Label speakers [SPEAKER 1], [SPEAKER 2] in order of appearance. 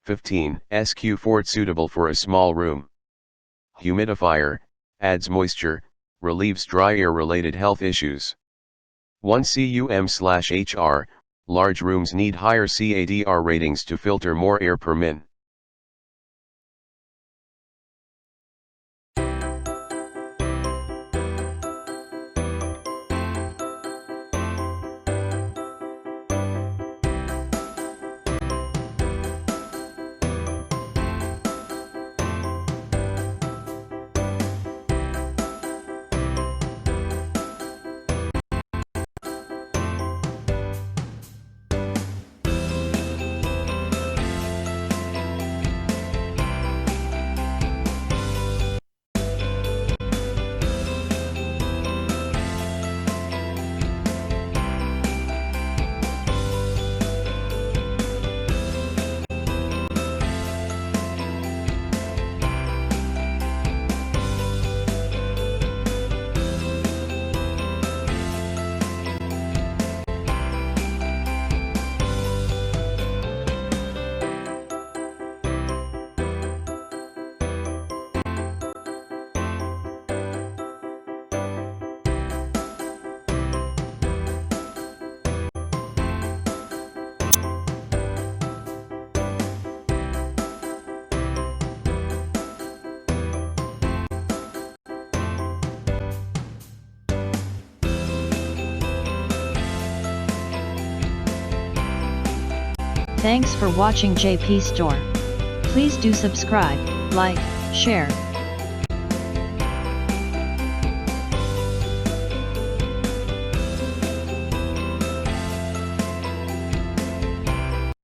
[SPEAKER 1] 15. SQ Fort suitable for a small room. Humidifier, adds moisture, relieves dry air related health issues. 1 cum/HR, large rooms need higher CADR ratings to filter more air per min.
[SPEAKER 2] Thanks for watching JP Store. Please do subscribe, like, share,